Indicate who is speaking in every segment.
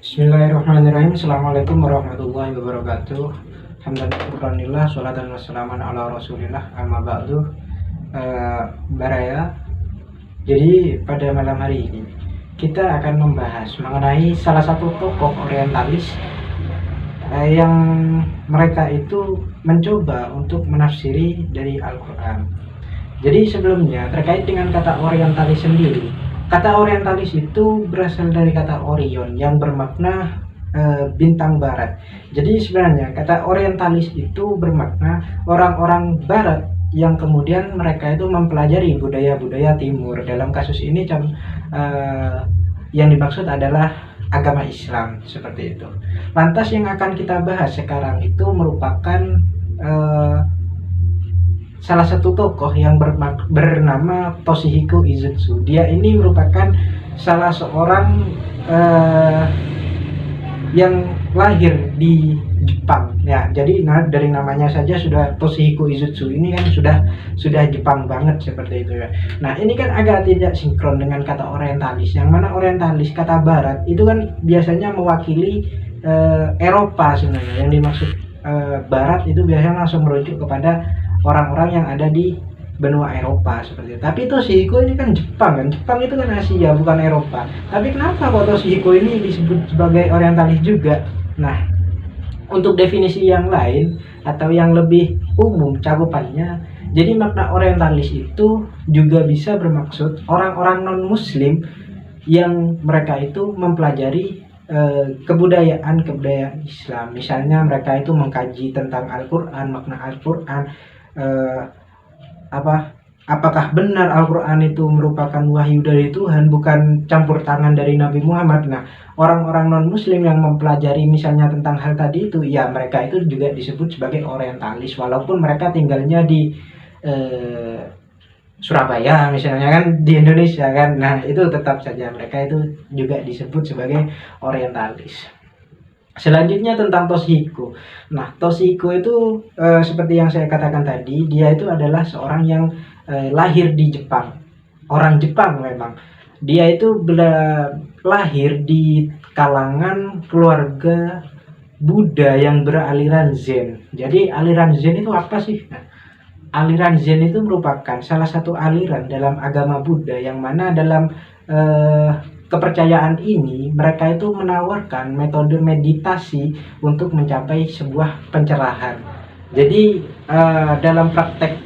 Speaker 1: Bismillahirrahmanirrahim. Assalamualaikum warahmatullahi wabarakatuh. Hamdan syukranillah, sholatan wassalaman ala rasulillah, amma ba'du. Baraya. Jadi pada malam hari ini kita akan membahas mengenai salah satu tokoh orientalis yang mereka itu mencoba untuk menafsiri dari Al-Quran. Jadi sebelumnya terkait dengan kata orientalis sendiri, kata orientalis itu berasal dari kata Orion yang bermakna bintang barat. Jadi sebenarnya kata orientalis itu bermakna orang-orang barat yang kemudian mereka itu mempelajari budaya-budaya timur. Dalam kasus ini yang dimaksud adalah agama Islam, seperti itu. Lantas yang akan kita bahas sekarang itu merupakan salah satu tokoh yang bernama Toshihiko Izutsu. Dia ini merupakan salah seorang yang lahir di Jepang ya. Jadi dari namanya saja sudah Toshihiko Izutsu, ini kan sudah Jepang banget seperti itu ya. Nah, ini kan agak tidak sinkron dengan kata orientalis, yang mana orientalis kata barat itu kan biasanya mewakili Eropa. Sebenarnya yang dimaksud barat itu biasanya langsung merujuk kepada orang-orang yang ada di benua Eropa seperti itu. Tapi Toshihiko ini kan Jepang kan. Jepang itu kan Asia, bukan Eropa. Tapi kenapa kok Toshihiko ini disebut sebagai orientalis juga? Nah, untuk definisi yang lain atau yang lebih umum cakupannya, jadi makna orientalis itu juga bisa bermaksud orang-orang non-muslim yang mereka itu mempelajari kebudayaan Islam. Misalnya mereka itu mengkaji tentang Al-Quran, makna Al-Quran, apakah benar Al-Quran itu merupakan wahyu dari Tuhan, bukan campur tangan dari Nabi Muhammad. Nah, orang-orang non-muslim yang mempelajari misalnya tentang hal tadi itu, ya mereka itu juga disebut sebagai orientalis, walaupun mereka tinggalnya di Surabaya misalnya kan, di Indonesia kan. Nah, itu tetap saja mereka itu juga disebut sebagai orientalis. Selanjutnya tentang Toshihiko. Nah, Toshihiko itu seperti yang saya katakan tadi, dia itu adalah seorang yang lahir di Jepang. Orang Jepang memang. Dia itu lahir di kalangan keluarga Buddha yang beraliran Zen. Jadi aliran Zen itu apa sih? Nah, aliran Zen itu merupakan salah satu aliran dalam agama Buddha, yang mana dalam kepercayaan ini mereka itu menawarkan metode meditasi untuk mencapai sebuah pencerahan. Jadi dalam praktek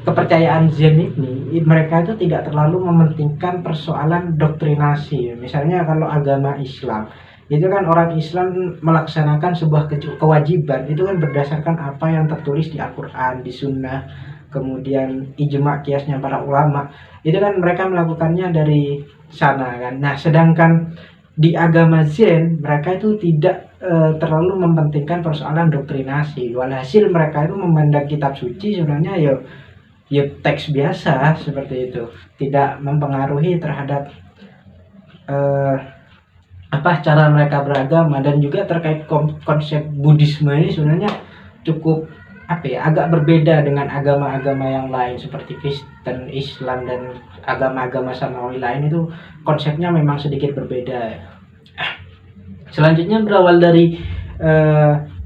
Speaker 1: kepercayaan Zen ini mereka itu tidak terlalu mementingkan persoalan doktrinasi. Misalnya kalau agama Islam itu kan orang Islam melaksanakan sebuah kewajiban itu kan berdasarkan apa yang tertulis di Al-Quran, di Sunnah, kemudian ijma kiasnya para ulama. Itu kan mereka melakukannya dari sana kan. Nah, sedangkan di agama Zen mereka itu tidak terlalu mementingkan persoalan doktrinasi. Walhasil mereka itu memandang kitab suci sebenarnya ya teks biasa seperti itu, tidak mempengaruhi terhadap cara mereka beragama. Dan juga terkait konsep Buddhisme ini sebenarnya cukup agak berbeda dengan agama-agama yang lain seperti Kristen, Islam, dan agama-agama samawi lain. Itu konsepnya memang sedikit berbeda. Selanjutnya berawal dari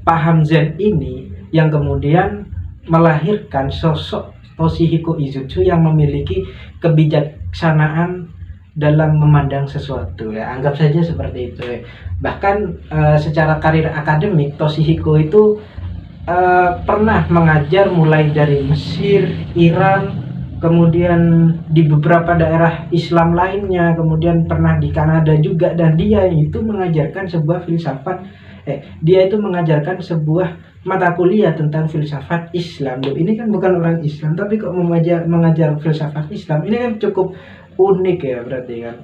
Speaker 1: paham Zen ini yang kemudian melahirkan sosok Toshihiko Izutsu yang memiliki kebijaksanaan dalam memandang sesuatu ya, anggap saja seperti itu ya. Bahkan secara karir akademik Toshihiko itu pernah mengajar mulai dari Mesir, Iran, kemudian di beberapa daerah Islam lainnya, kemudian pernah di Kanada juga. Dan dia itu mengajarkan sebuah sebuah mata kuliah tentang filsafat Islam. Ini kan bukan orang Islam tapi kok mengajar filsafat Islam. Ini kan cukup unik ya, berarti kan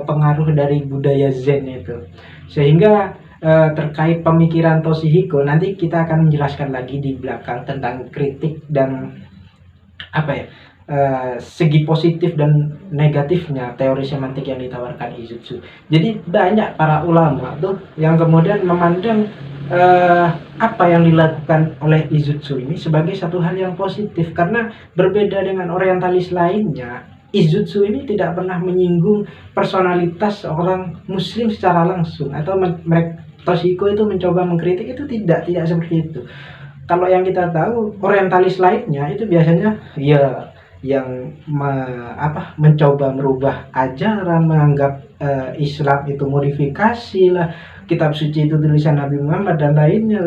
Speaker 1: pengaruh dari budaya Zen itu. Sehingga terkait pemikiran Toshihiko nanti kita akan menjelaskan lagi di belakang tentang kritik dan segi positif dan negatifnya teori semantik yang ditawarkan Izutsu. Jadi banyak para ulama tuh yang kemudian memandang apa yang dilakukan oleh Izutsu ini sebagai satu hal yang positif, karena berbeda dengan orientalis lainnya. Izutsu ini tidak pernah menyinggung personalitas orang muslim secara langsung, atau mereka Toshihiko itu mencoba mengkritik, itu tidak seperti itu. Kalau yang kita tahu orientalis lainnya itu biasanya ya yang mencoba merubah ajaran, menganggap Islam itu modifikasi lah, kitab suci itu tulisan Nabi Muhammad dan lainnya.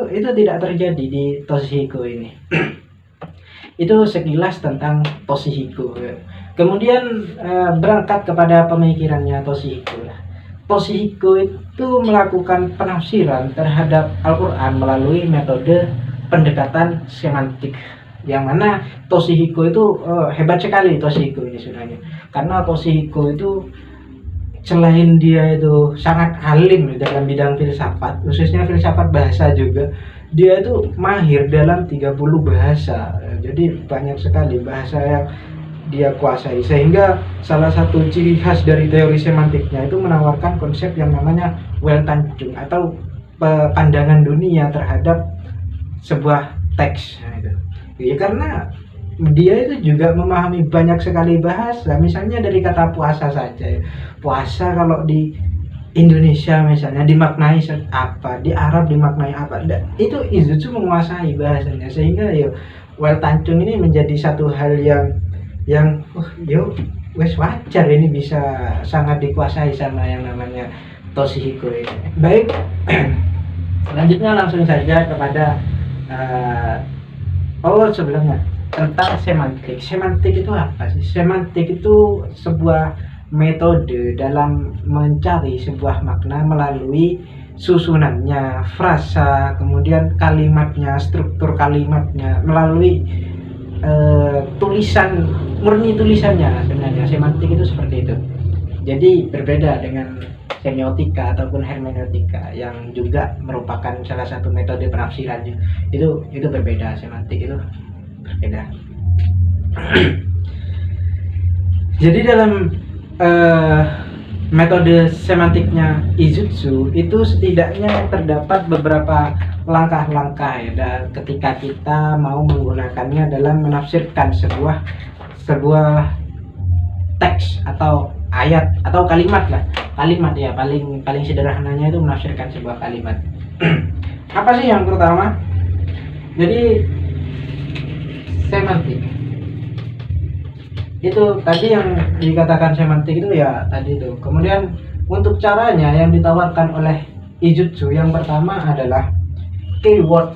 Speaker 1: Itu tidak terjadi di Toshihiko ini. Itu sekilas tentang Toshihiko. Kemudian berangkat kepada pemikirannya Toshihiko. Toshihiko itu melakukan penafsiran terhadap Al-Quran melalui metode pendekatan semantik, yang mana Toshihiko itu hebat sekali. Toshihiko ini sebenarnya, karena Toshihiko itu selain dia itu sangat alim dalam bidang filsafat, khususnya filsafat bahasa juga, dia itu mahir dalam 30 bahasa. Jadi banyak sekali bahasa yang dia kuasai, sehingga salah satu ciri khas dari teori semantiknya itu menawarkan konsep yang namanya Weltanschauung atau pandangan dunia terhadap sebuah teks. Ya, karena dia itu juga memahami banyak sekali bahasa. Misalnya dari kata puasa saja, puasa kalau di Indonesia misalnya dimaknai apa, di Arab dimaknai apa, itu Izutsu menguasai bahasanya, sehingga ya Weltanschauung ini menjadi satu hal yang wes wajar ini bisa sangat dikuasai sama yang namanya Toshihiko ini. Baik, selanjutnya langsung saja kepada sebelumnya tentang semantik. Semantik itu apa sih? Semantik itu sebuah metode dalam mencari sebuah makna melalui susunannya, frasa, kemudian kalimatnya, struktur kalimatnya, melalui tulisan, murni tulisannya. Sebenarnya semantik itu seperti itu. Jadi berbeda dengan semiotika ataupun hermeneutika yang juga merupakan salah satu metode penafsirannya. Itu berbeda, semantik itu berbeda. Jadi dalam metode semantiknya Izutsu itu setidaknya terdapat beberapa langkah-langkah ya, dan ketika kita mau menggunakannya dalam menafsirkan sebuah teks atau ayat atau kalimat lah. Kalimat ya, paling sederhananya itu menafsirkan sebuah kalimat. Apa sih yang pertama? Jadi semantik itu tadi yang dikatakan semantik itu ya tadi itu. Kemudian untuk caranya yang ditawarkan oleh Izutsu, yang pertama adalah keyword.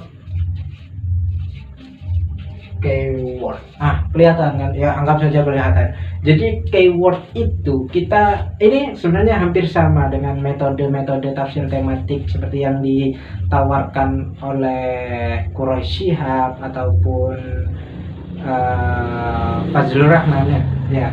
Speaker 1: Kelihatan kan ya, anggap saja kelihatan. Jadi keyword itu ini sebenarnya hampir sama dengan metode-metode tafsir tematik seperti yang ditawarkan oleh Quraish Shihab ataupun Fazlur Rahman ya.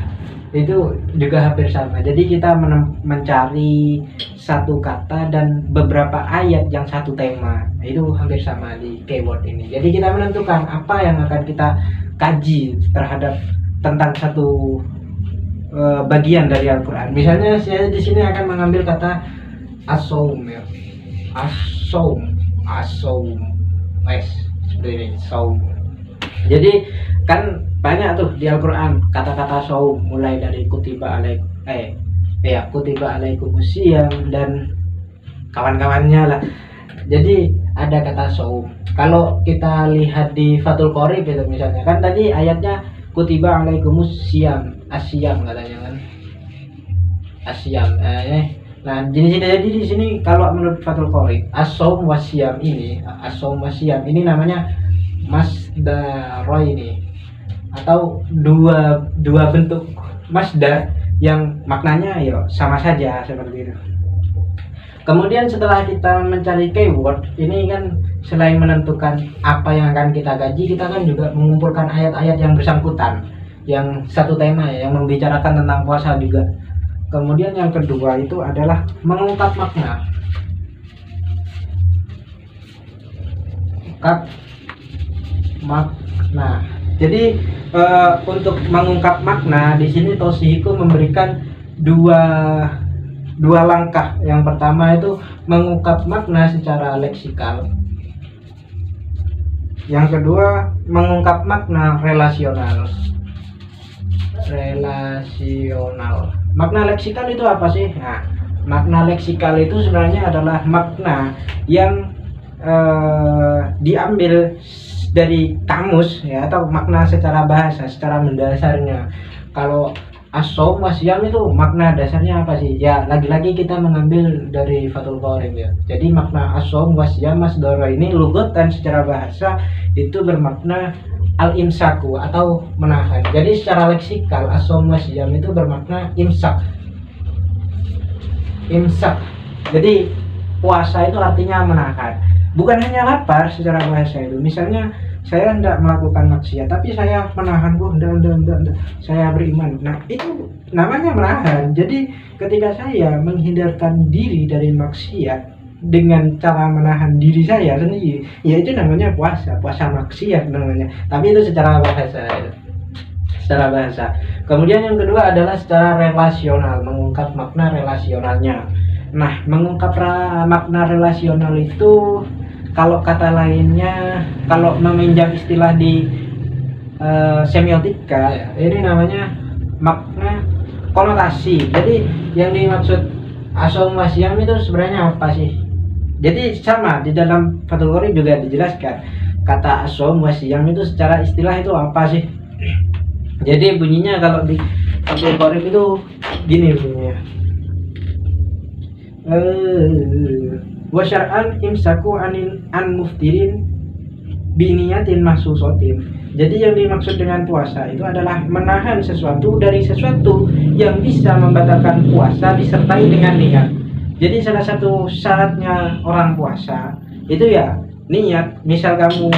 Speaker 1: Itu juga hampir sama. Jadi kita mencari satu kata dan beberapa ayat yang satu tema. Itu hampir sama di keyword ini. Jadi kita menentukan apa yang akan kita kaji terhadap tentang satu bagian dari Al-Quran. Misalnya saya di sini akan mengambil kata asaum ya. Asaum. Seperti ini, saum. Jadi kan banyak tuh di Al-Quran kata-kata saum, mulai dari kutiba alaikumusiyam dan kawan-kawannya lah. Jadi ada kata saum. Kalau kita lihat di Fathul Qorib itu misalnya, kan tadi ayatnya kutiba alaikumusiyam, asyam katanya kan. Asyam. Nah, jadi di sini kalau menurut Fathul Qorib, as-saum wasyam ini namanya masdar ini, atau dua bentuk masdar yang maknanya ya sama saja seperti itu. Kemudian setelah kita mencari keyword ini kan, selain menentukan apa yang akan kita kaji, kita kan juga mengumpulkan ayat-ayat yang bersangkutan, yang satu tema ya, yang membicarakan tentang puasa juga. Kemudian yang kedua itu adalah mengungkap makna. Jadi untuk mengungkap makna di sini Toshihiko memberikan dua langkah. Yang pertama itu mengungkap makna secara leksikal. Yang kedua mengungkap makna relasional. relasional. Makna leksikal itu apa sih? Nah, makna leksikal itu sebenarnya adalah makna yang diambil dari kamus ya, atau makna secara bahasa, secara mendasarnya. Kalau asom wasyam itu makna dasarnya apa sih? Ya, lagi-lagi kita mengambil dari Fathul Qorib ya. Jadi makna asom wasyam masdara ini lugatan secara bahasa itu bermakna al-imsaku atau menahan. Jadi secara leksikal asom wasyam itu bermakna imsak. Imsak. Jadi puasa itu artinya menahan. Bukan hanya lapar secara bahasa itu. Misalnya saya hendak melakukan maksiat, tapi saya menahan, hendak, saya beriman. Nah, itu namanya menahan. Jadi ketika saya menghindarkan diri dari maksiat dengan cara menahan diri saya sendiri, ya itu namanya puasa maksiat namanya. Tapi itu secara bahasa. Kemudian yang kedua adalah secara relasional, mengungkap makna relasionalnya. Nah, mengungkap makna relasional itu, kalau kata lainnya, kalau meminjam istilah di semiotika, ini namanya makna konotasi. Jadi yang dimaksud asom wasyam itu sebenarnya apa sih? Jadi sama di dalam Fathul Qorib juga dijelaskan kata asom wasyam itu secara istilah itu apa sih? Jadi bunyinya kalau di Fathul Qorib itu gini bunyinya. Wa syar'an imsaku an muftirin biniyatin mahsusatin. Jadi yang dimaksud dengan puasa itu adalah menahan sesuatu dari sesuatu yang bisa membatalkan puasa disertai dengan niat. Jadi salah satu syaratnya orang puasa itu ya niat. Misal kamu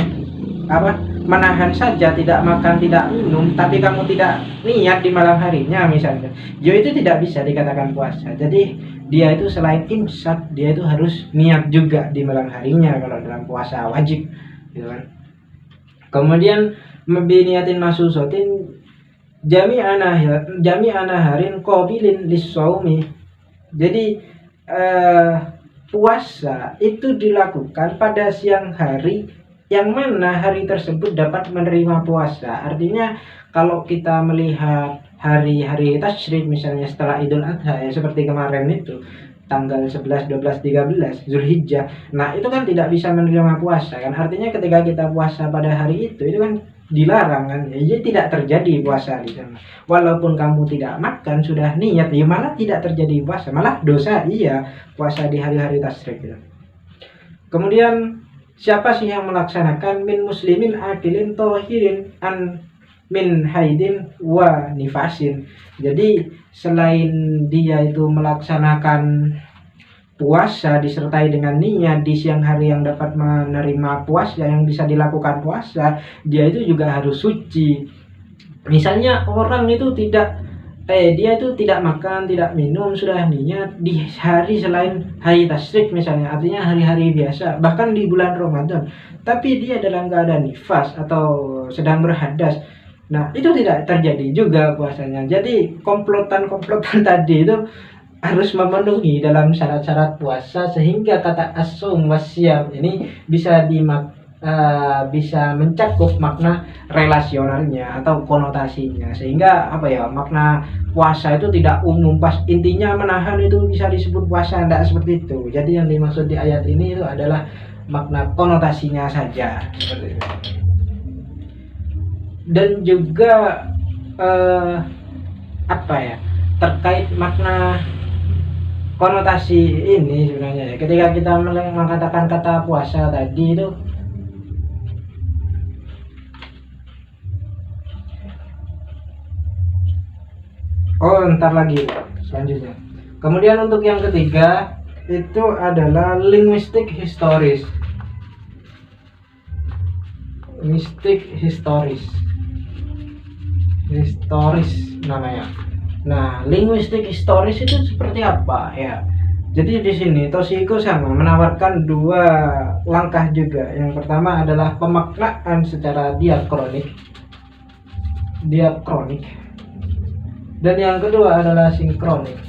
Speaker 1: menahan saja, tidak makan, tidak minum, tapi kamu tidak niat di malam harinya misalnya, ya itu tidak bisa dikatakan puasa. Jadi dia itu selain imsak, dia itu harus niat juga di malam harinya kalau dalam puasa wajib, gitu kan. Kemudian mabiniyatin mahsusatin jami'ana harin qabilin lis-shaumi. Jadi puasa itu dilakukan pada siang hari yang mana hari tersebut dapat menerima puasa. Artinya kalau kita melihat hari-hari tasyrik misalnya setelah Idul Adha ya, seperti kemarin itu tanggal 11, 12, 13 Zulhijjah. Nah, itu kan tidak bisa menerima puasa kan. Artinya ketika kita puasa pada hari itu kan dilarang kan. Ya, jadi tidak terjadi puasa di sana. Walaupun kamu tidak makan, sudah niat, ya malah tidak terjadi puasa, malah dosa puasa di hari-hari tasyrik gitu. Kemudian siapa sih yang melaksanakan min muslimin akilin tohirin an min haidin wa nifasin. Jadi selain dia itu melaksanakan puasa disertai dengan niat di siang hari yang dapat menerima puasa, yang bisa dilakukan puasa, dia itu juga harus suci. Misalnya orang itu dia itu tidak makan, tidak minum, sudah niat di hari selain hari tasyrik misalnya, artinya hari-hari biasa, bahkan di bulan Ramadan, tapi dia dalam keadaan nifas atau sedang berhadas. Nah, itu tidak terjadi juga puasanya. Jadi komplotan tadi itu harus memenuhi dalam syarat-syarat puasa, sehingga kata as-shaum wasyam ini bisa mencakup makna relasionalnya atau konotasinya, sehingga makna puasa itu tidak umum. Pas intinya menahan itu bisa disebut puasa, tidak seperti itu. Jadi yang dimaksud di ayat ini itu adalah makna konotasinya saja, seperti itu. Dan juga terkait makna konotasi ini sebenarnya ya, ketika kita mengatakan kata puasa tadi itu ntar lagi selanjutnya. Kemudian untuk yang ketiga itu adalah linguistik historis. Historis namanya. Nah, linguistik historis itu seperti apa ya? Jadi di sini Toshihiko sama menawarkan dua langkah juga. Yang pertama adalah pemaknaan secara diakronik. Dan yang kedua adalah sinkronik.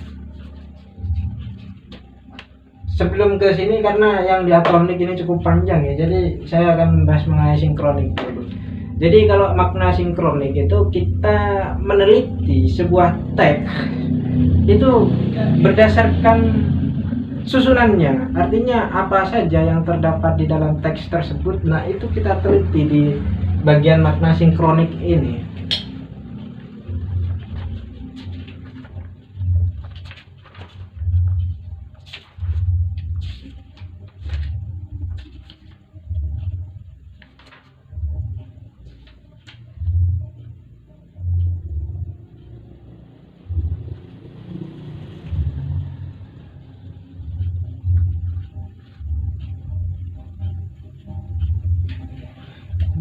Speaker 1: Sebelum ke sini, karena yang diakronik ini cukup panjang ya, jadi saya akan membahas mengenai sinkronik dulu. Jadi kalau makna sinkronik itu kita meneliti sebuah teks itu berdasarkan susunannya, artinya apa saja yang terdapat di dalam teks tersebut. Nah itu kita teliti di bagian makna sinkronik ini.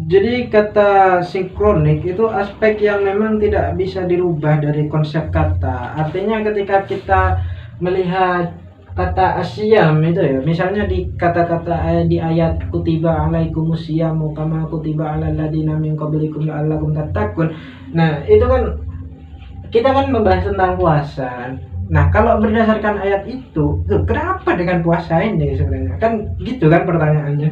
Speaker 1: Jadi kata sinkronik itu aspek yang memang tidak bisa dirubah dari konsep kata. Artinya ketika kita melihat kata asyam itu ya, misalnya di kata-kata di ayat kutiba alaikumusyamu kama kutiba alal ladina min qablikum la'allakum tattaqun. Nah, itu kan kita kan membahas tentang puasa. Nah, kalau berdasarkan ayat itu, kenapa dengan puasa ini sebenarnya? Kan gitu kan pertanyaannya.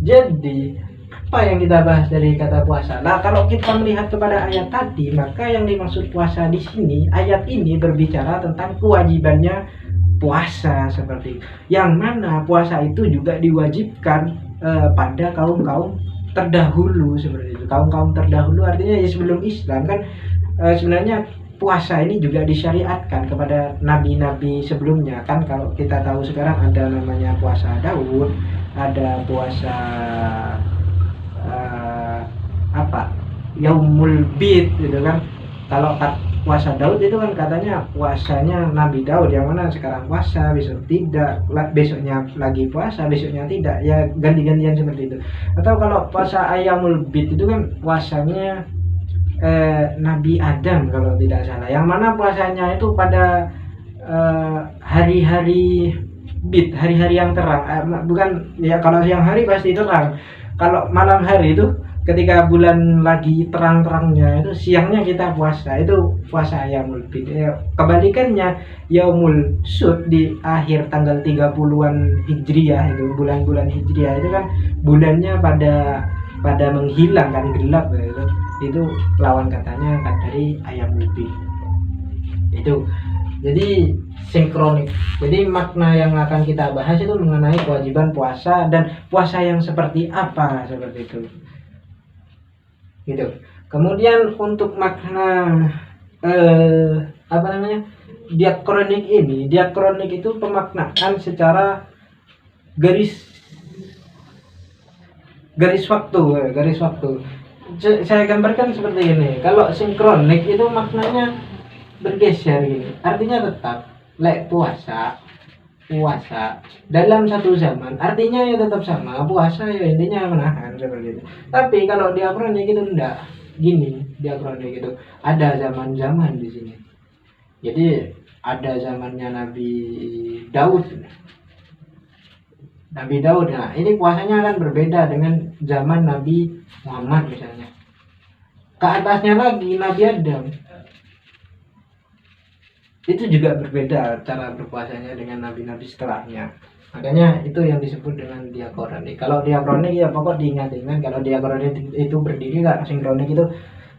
Speaker 1: Jadi apa yang kita bahas dari kata puasa? Nah, kalau kita melihat kepada ayat tadi, maka yang dimaksud puasa di sini, ayat ini berbicara tentang kewajibannya puasa seperti itu. Yang mana puasa itu juga diwajibkan pada kaum-kaum terdahulu seperti itu. Kaum-kaum terdahulu artinya ya sebelum Islam kan sebenarnya puasa ini juga disyariatkan kepada nabi-nabi sebelumnya kan. Kalau kita tahu sekarang ada namanya puasa Daud, ada puasa Yaumul Bid gitu kan. Kalau puasa Daud itu kan katanya puasanya Nabi Daud, yang mana sekarang puasa, besok tidak, besoknya lagi puasa, besoknya tidak, ya ganti-gantian seperti itu. Atau kalau puasa Yaumul Bid itu kan puasanya Nabi Adam kalau tidak salah, yang mana puasanya itu pada hari-hari bid, hari-hari yang terang, bukan ya, kalau siang hari pasti terang, kalau malam hari itu ketika bulan lagi terang-terangnya itu siangnya kita puasa, itu puasa Yaumul Bid. Kebalikannya Yaumul Sud di akhir tanggal 30-an Hijriah, itu bulan-bulan Hijriah itu kan bulannya pada menghilang kan, gelap gitu. Itu lawan katanya kan dari Yaumul Bid. Itu jadi sinkronik. Jadi makna yang akan kita bahas itu mengenai kewajiban puasa dan puasa yang seperti apa seperti itu. Gitu. Kemudian untuk makna diakronik ini, diakronik itu pemaknaan secara garis waktu. Saya gambarkan seperti ini. Kalau sinkronik itu maknanya bergeser gitu. Artinya tetap puasa dalam satu zaman, artinya ya tetap sama, puasa ya intinya menahan seperti itu. Tapi kalau diakronik itu enggak gini, diakronik itu ada zaman-zaman di sini. Jadi ada zamannya Nabi Daud. Nah ini puasanya akan berbeda dengan zaman Nabi Muhammad misalnya. Ke atasnya lagi Nabi Adam. Itu juga berbeda cara berpuasanya dengan nabi-nabi setelahnya. Makanya itu yang disebut dengan diakronik. Kalau diakronik ya pokok diingat-ingat, kalau diakronik itu berdiri, kalau sinkronik itu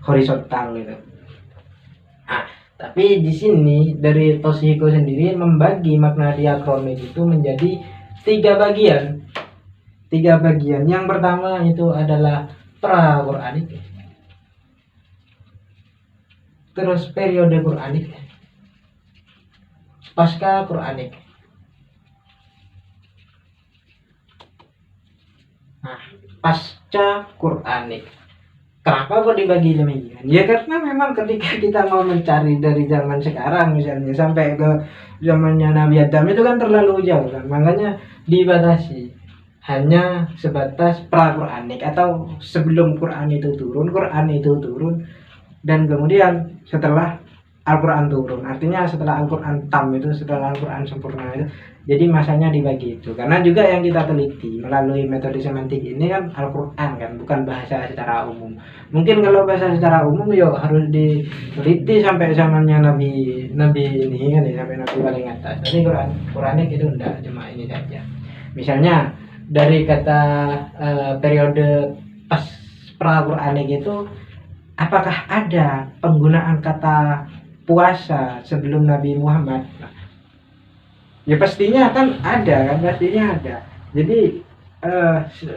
Speaker 1: horizontal gitu. Nah, tapi di sini dari Toshihiko sendiri membagi makna diakronik itu menjadi 3 bagian. Yang pertama itu adalah pra-Quranik, terus periode Quranik, pasca Quranik. Nah, pasca Quranik. Kenapa kok dibagi demikian? Ya karena memang ketika kita mau mencari dari zaman sekarang misalnya sampai ke zamannya Nabi Adam itu kan terlalu jauh kan. Makanya dibatasi hanya sebatas pra-Quranik atau sebelum Quran itu turun dan kemudian setelah Al-Quran turun, artinya setelah Al-Quran tam itu, setelah Al-Quran sempurna itu, jadi masanya dibagi itu. Karena juga yang kita teliti melalui metode semantik ini kan Al-Quran kan, bukan bahasa secara umum. Mungkin kalau bahasa secara umum ya harus diteliti sampai zamannya Nabi ini kan, sampai Nabi paling atas. Tapi Quranik itu enggak, cuma ini saja. Misalnya dari kata periode pra-Qur'anik itu, apakah ada penggunaan kata puasa sebelum Nabi Muhammad? Ya pastinya kan ada kan, pastinya ada. Jadi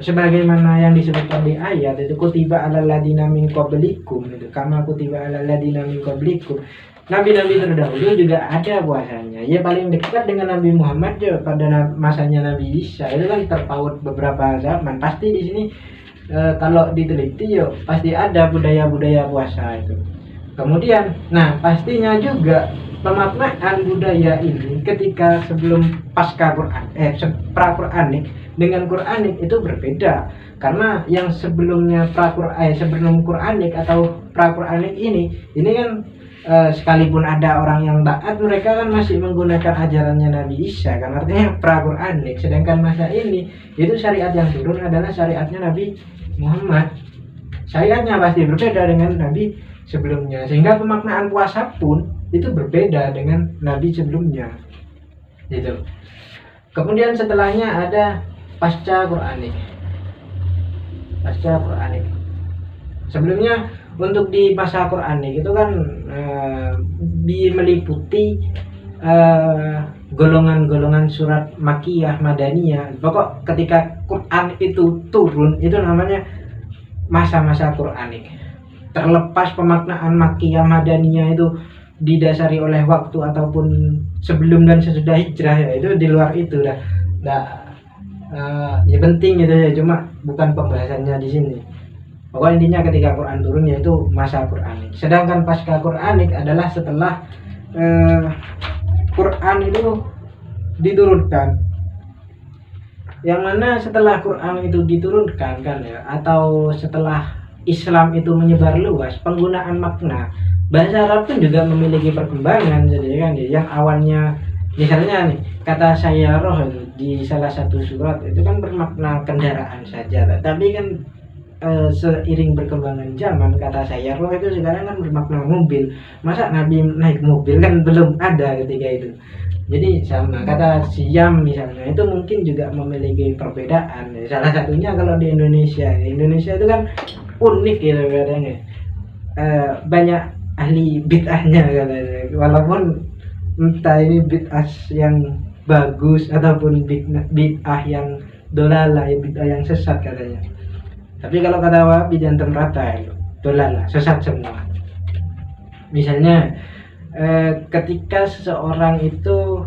Speaker 1: sebagaimana yang disebutkan di ayat itu, kutiba alal ladina min qablikum, itu kama kutiba alal ladina min qablikum. Nabi-nabi terdahulu juga ada puasanya. Ya paling dekat dengan Nabi Muhammad ya pada masanya Nabi Isa itu kan terpaut beberapa zaman. Pasti di sini kalau diteliti ya pasti ada budaya-budaya puasa itu. Kemudian, nah pastinya juga pemaknaan budaya ini ketika sebelum pasca Quran, pra-Qur'anik dengan Qur'anik itu berbeda. Karena yang sebelumnya sebelum Qur'anik atau pra-Qur'anik ini kan sekalipun ada orang yang taat, mereka kan masih menggunakan ajarannya Nabi Isa kan, artinya pra-Qur'anik. Sedangkan masa ini itu syariat yang turun adalah syariatnya Nabi Muhammad. Syariatnya pasti berbeda dengan Nabi sebelumnya, sehingga pemaknaan puasa pun itu berbeda dengan Nabi sebelumnya gitu. Kemudian setelahnya ada pasca Qur'anik. Sebelumnya untuk di masa Qur'anik itu kan meliputi golongan-golongan surat Makkiyah, Madaniyah. Pokok ketika Qur'an itu turun itu namanya masa-masa Qur'anik. Terlepas pemaknaan Makkiyah, Madaniyah itu didasari oleh waktu ataupun sebelum dan sesudah hijrah, ya itu di luar itu dah. Ya penting gitu ya, cuma bukan pembahasannya di sini. Pokoknya intinya ketika Quran turun yaitu masa Qur'anik. Sedangkan pasca Qur'anik adalah setelah Quran itu diturunkan. Yang mana setelah Quran itu diturunkan kan ya, atau setelah Islam itu menyebar luas, penggunaan makna bahasa Arab pun juga memiliki perkembangan. Jadi kan yang awalnya misalnya nih kata sayyarah di salah satu surat itu kan bermakna kendaraan saja, tapi kan seiring berkembangan zaman kata sayyarah itu sekarang kan bermakna mobil. Masa Nabi naik mobil kan belum ada ketika itu. Jadi sama kata siam misalnya itu mungkin juga memiliki perbedaan. Salah satunya kalau di Indonesia itu kan unik gitu katanya. Banyak ahli bid'ahnya katanya. Walaupun entah ini bid'ah yang bagus ataupun bid'ah yang dolalah, bid'ah yang sesat katanya. Tapi kalau kata Wahabi jantan rata itu dolalah, sesat semua. Misalnya ketika seseorang itu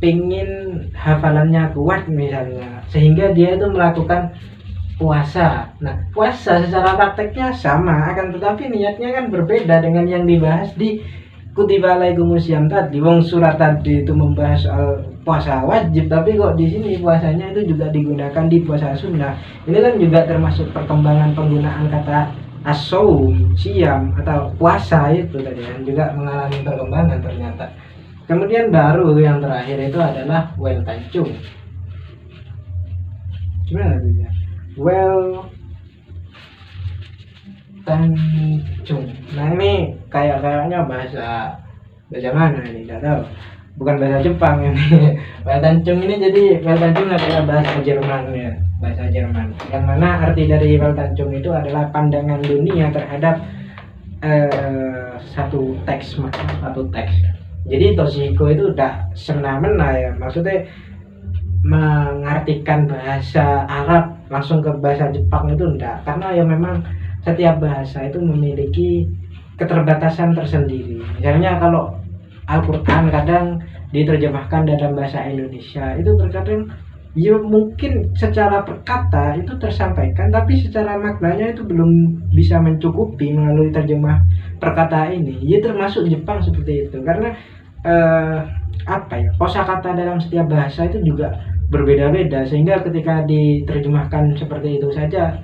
Speaker 1: pingin hafalannya kuat misalnya, sehingga dia itu melakukan puasa. Nah, puasa secara prakteknya sama, akan tetapi niatnya kan berbeda dengan yang dibahas di kutiba alaikumusiyam tadi. Wong surat tadi itu membahas soal puasa wajib, tapi kok di sini puasanya itu juga digunakan di puasa sunnah. Ini kan juga termasuk perkembangan penggunaan kata as-shaum, siam atau puasa itu tadi yang juga mengalami perkembangan ternyata. Kemudian baru yang terakhir itu adalah wel tancung. Gimana artinya? Well tancung. Nah ini kayaknya bahasa mana ini? Tidak tahu. Bukan bahasa Jepang ini. Well tancung ini jadi well tancung adalah bahasa Jerman ya, bahasa Jerman. Yang mana arti dari well tancung itu adalah pandangan dunia terhadap satu teks. Jadi Toshiko itu udah semena-mena ya, maksudnya mengartikan bahasa Arab langsung ke bahasa Jepang itu enggak, karena ya memang setiap bahasa itu memiliki keterbatasan tersendiri. Misalnya kalau Al-Quran kadang diterjemahkan dalam bahasa Indonesia itu terkadang ya mungkin secara perkata itu tersampaikan, tapi secara maknanya itu belum bisa mencukupi melalui terjemah perkata ini. Ya termasuk Jepang seperti itu, karena kosakata dalam setiap bahasa itu juga berbeda-beda, sehingga ketika diterjemahkan seperti itu saja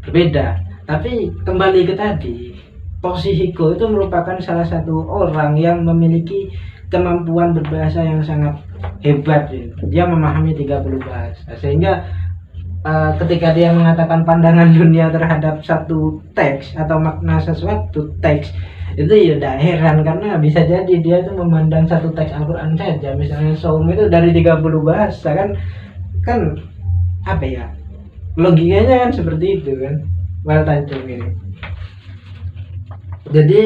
Speaker 1: berbeda. Tapi kembali ke tadi, Toshihiko itu merupakan salah satu orang yang memiliki kemampuan berbahasa yang sangat hebat. Dia memahami 30 bahasa, sehingga ketika dia mengatakan pandangan dunia terhadap satu teks atau makna sesuatu teks, itu ya tidak heran, karena bisa jadi dia itu memandang satu teks Al-Quran saja, misalnya Saum itu dari 30 bahasa kan apa ya, logikanya kan seperti itu kan, Well Tanjung ini. Jadi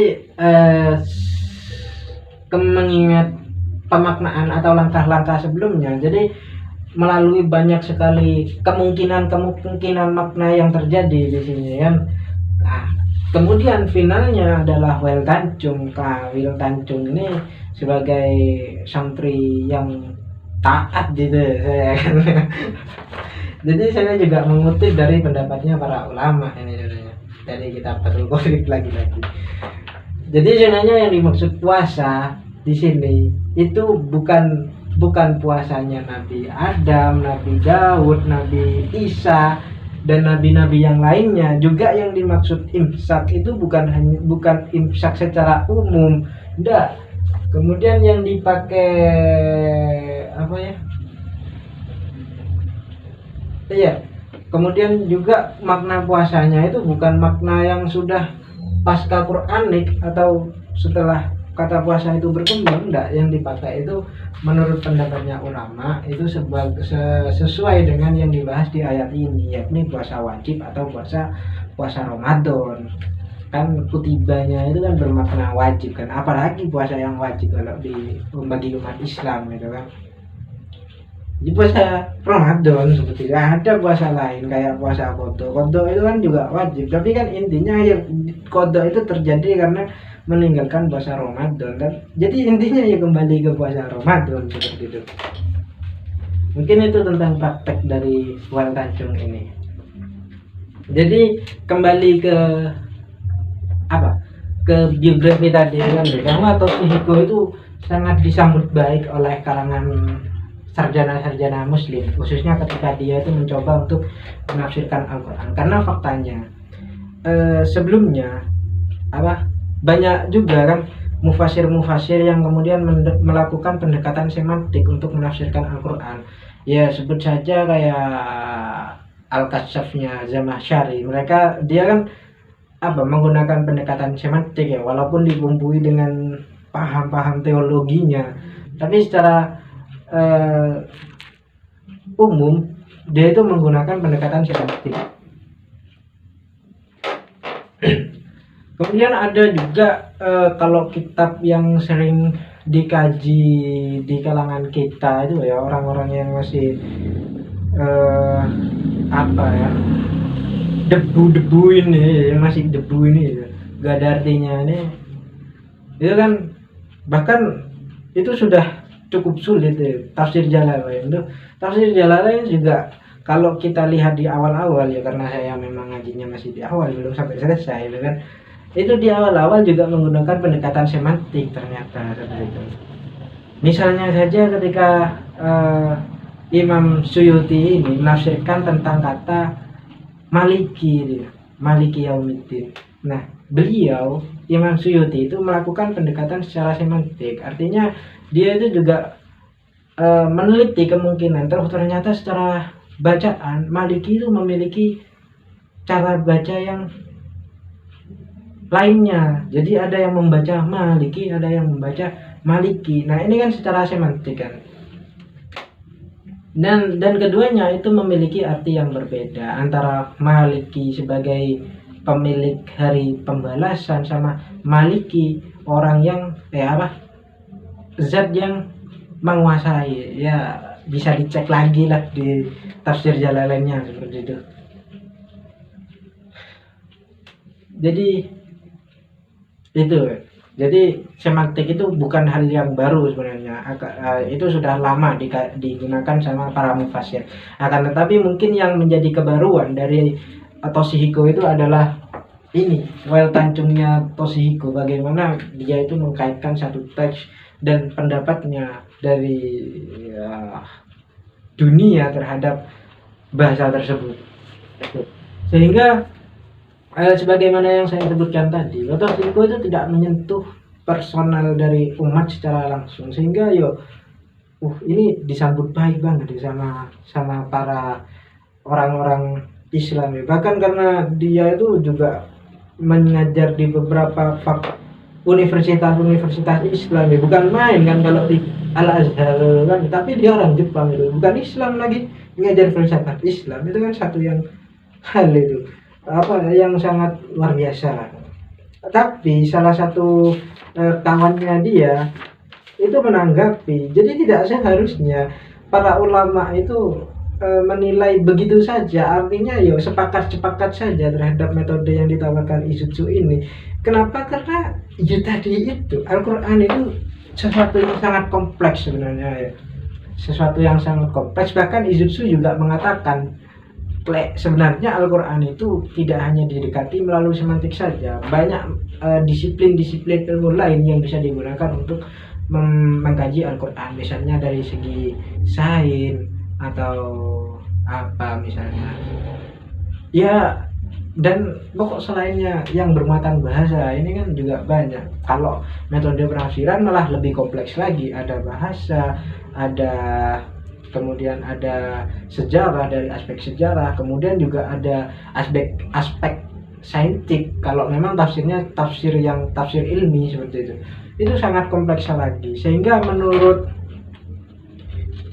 Speaker 1: mengingat pemaknaan atau langkah-langkah sebelumnya, jadi melalui banyak sekali kemungkinan makna yang terjadi di sini kan. Nah, kemudian finalnya adalah Well Tanjung. Will Tanjung ini sebagai santri yang taat gitu saya kan. Jadi saya juga mengutip dari pendapatnya para ulama ini sebenarnya dari kitab Fathul Qorib lagi-lagi. Jadi sebenarnya yang dimaksud puasa di sini itu bukan puasanya Nabi Adam, Nabi Daud, Nabi Isa, dan nabi-nabi yang lainnya. Juga yang dimaksud imsak itu bukan imsak secara umum, enggak. Kemudian yang dipakai apa ya? Iya. Kemudian juga makna puasanya itu bukan makna yang sudah pasca Quranik atau setelah kata puasa itu berkembang, enggak. Yang dipakai itu menurut pendapatnya ulama itu sesuai dengan yang dibahas di ayat ini, yakni puasa wajib atau puasa Ramadan. Kan kutibanya itu kan bermakna wajib kan, apalagi puasa yang wajib kalau bagi umat Islam gitu kan. Di puasa Ramadan seperti itu, ada puasa lain kayak puasa qadha itu kan juga wajib, tapi kan intinya ya qadha itu terjadi karena meninggalkan puasa Ramadan kan. Jadi intinya ya kembali ke puasa Ramadan seperti itu. Mungkin itu tentang praktek dari Well Tanjung ini. Jadi kembali ke biografi tadi kan, karena Toshihiko itu sangat disambut baik oleh kalangan sarjana-sarjana muslim, khususnya ketika dia itu mencoba untuk menafsirkan Al-Quran. Karena faktanya sebelumnya banyak juga kan mufasir yang kemudian melakukan pendekatan semantik untuk menafsirkan Al-Quran. Ya sebut saja kayak Al-Kasyafnya Zamakhsyari. Dia kan menggunakan pendekatan semantik ya, walaupun dibumbui dengan paham-paham teologinya, tapi secara umum dia itu menggunakan pendekatan semantik. Kemudian ada juga kalau kitab yang sering dikaji di kalangan kita itu ya, orang-orang yang masih debu ini, yang masih debu ini gak ada artinya ini, itu kan bahkan itu sudah cukup sulit ya, tafsir Jalalain itu. Tafsir Jalalain juga kalau kita lihat di awal-awal ya, karena saya memang ngajinya masih di awal belum sampai selesai itu kan, itu di awal-awal juga menggunakan pendekatan semantik ternyata seperti itu. Misalnya saja ketika Imam Suyuti ini menafsirkan tentang kata Maliki Yaumiddin. Nah, beliau Imam Suyuti itu melakukan pendekatan secara semantik. Artinya dia itu juga meneliti kemungkinan ternyata secara bacaan Maliki itu memiliki cara baca yang lainnya. Jadi ada yang membaca Maliki, ada yang membaca Maliki. Nah, ini kan secara semantik kan. Dan keduanya itu memiliki arti yang berbeda, antara Maliki sebagai pemilik hari pembalasan sama Maliki orang yang zat yang menguasai. Ya bisa dicek lagi lah di tafsir Jalalainnya seperti itu. Jadi semantik itu bukan hal yang baru sebenarnya, itu sudah lama digunakan sama para mufasir. Akan tetapi mungkin yang menjadi kebaruan dari Toshihiko itu adalah ini, Well Tanjungnya Toshihiko, bagaimana dia itu mengkaitkan satu teks dan pendapatnya dari dunia terhadap bahasa tersebut. Sehingga sebagaimana yang saya sebutkan tadi, Toshihiko itu tidak menyentuh personal dari umat secara langsung, sehingga ini disambut baik banget sama para orang-orang Islam. Bahkan karena dia itu juga mengajar di beberapa universitas Islam, bukan main kan kalau di Al-Azhar kan, tapi dia orang Jepang itu, bukan Islam lagi, ngajar filsafat Islam itu kan satu yang hal itu apa yang sangat luar biasa lah. Tapi salah satu kawannya dia itu menanggapi, jadi tidak seharusnya para ulama itu menilai begitu saja, artinya ya sepakat-sepakat saja terhadap metode yang ditawarkan Izutsu ini. Kenapa? Karena ya tadi itu Al-Quran itu sesuatu yang sangat kompleks sebenarnya ya, sesuatu yang sangat kompleks. Bahkan Izutsu juga mengatakan sebenarnya Al-Quran itu tidak hanya didekati melalui semantik saja, banyak disiplin-disiplin ilmu lain yang bisa digunakan untuk mengkaji Al-Quran, misalnya dari segi sains atau apa misalnya ya, dan pokok selainnya yang bermuatan bahasa ini kan juga banyak. Kalau metode penafsiran malah lebih kompleks lagi, ada bahasa, ada kemudian ada sejarah, dari aspek sejarah, kemudian juga ada aspek saintik kalau memang tafsirnya tafsir ilmi seperti itu sangat kompleks lagi. Sehingga menurut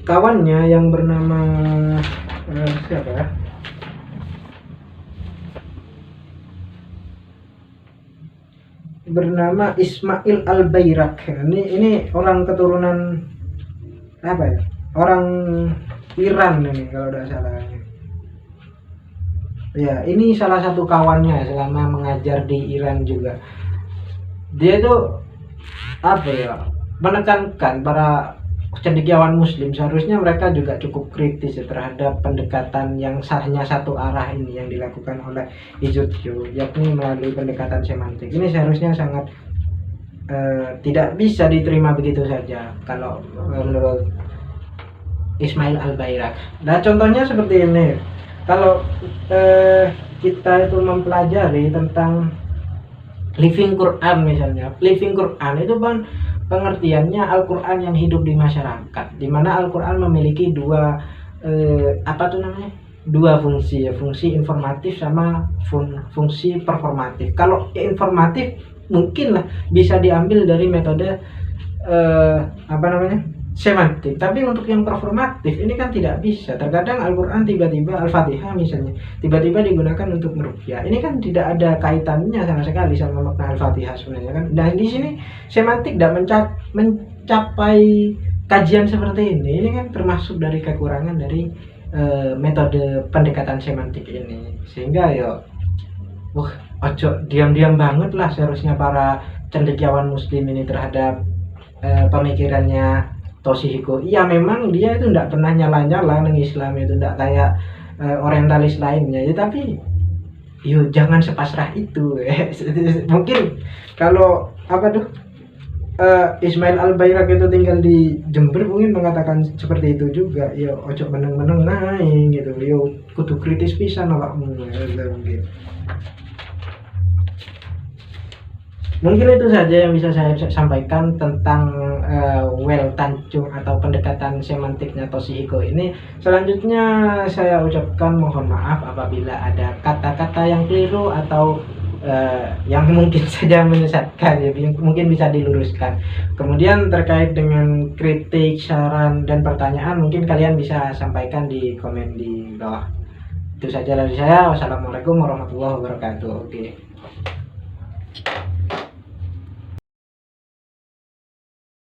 Speaker 1: kawannya yang bernama siapa ya, bernama Ismail Al-Bayrak, ini orang keturunan apa ya, orang Iran ini kalau tidak salah ya. Ini salah satu kawannya selama mengajar di Iran juga. Dia tuh apa ya, menekankan para cendekiawan muslim seharusnya mereka juga cukup kritis ya, terhadap pendekatan yang hanya satu arah ini yang dilakukan oleh Izutsu, yakni melalui pendekatan semantik. Ini seharusnya sangat tidak bisa diterima begitu saja kalau menurut Ismail Al-Bayrak. Nah contohnya seperti ini, kalau kita itu mempelajari tentang living Quran misalnya, living Quran itu kan pengertiannya Al-Quran yang hidup di masyarakat, di mana Al-Quran memiliki dua dua fungsi ya, fungsi informatif sama fungsi performatif. Kalau informatif mungkin lah bisa diambil dari metode semantik, tapi untuk yang performatif ini kan tidak bisa. Terkadang Al-Quran tiba-tiba Al-Fatihah misalnya tiba-tiba digunakan untuk meruqyah, ini kan tidak ada kaitannya sama sekali sama makna Al-Fatihah sebenarnya kan. Dan di sini semantik tidak mencapai kajian seperti ini kan termasuk dari kekurangan dari metode pendekatan semantik ini. Sehingga ya ojo diam-diam banget lah seharusnya para cendekiawan muslim ini terhadap pemikirannya Toshihiko. Iya memang dia itu tidak pernah nyala-nyala neng Islam itu, tidak kayak orientalis lainnya ya, tapi yuk jangan sepasrah itu. Mungkin kalau Ismail Al-Bayrak itu tinggal di Jember mungkin mengatakan seperti itu juga ya, ojo meneng-meneng naik gitu yo, kudu kritis pisan awakmu gitu. Mungkin itu saja yang bisa saya sampaikan tentang Weltanjung atau pendekatan semantiknya Toshihiko ini. Selanjutnya saya ucapkan mohon maaf apabila ada kata-kata yang keliru atau yang mungkin saja menyesatkan ya, mungkin bisa diluruskan. Kemudian terkait dengan kritik, saran, dan pertanyaan mungkin kalian bisa sampaikan di komen di bawah. Itu saja dari saya. Wassalamualaikum warahmatullahi wabarakatuh. Oke.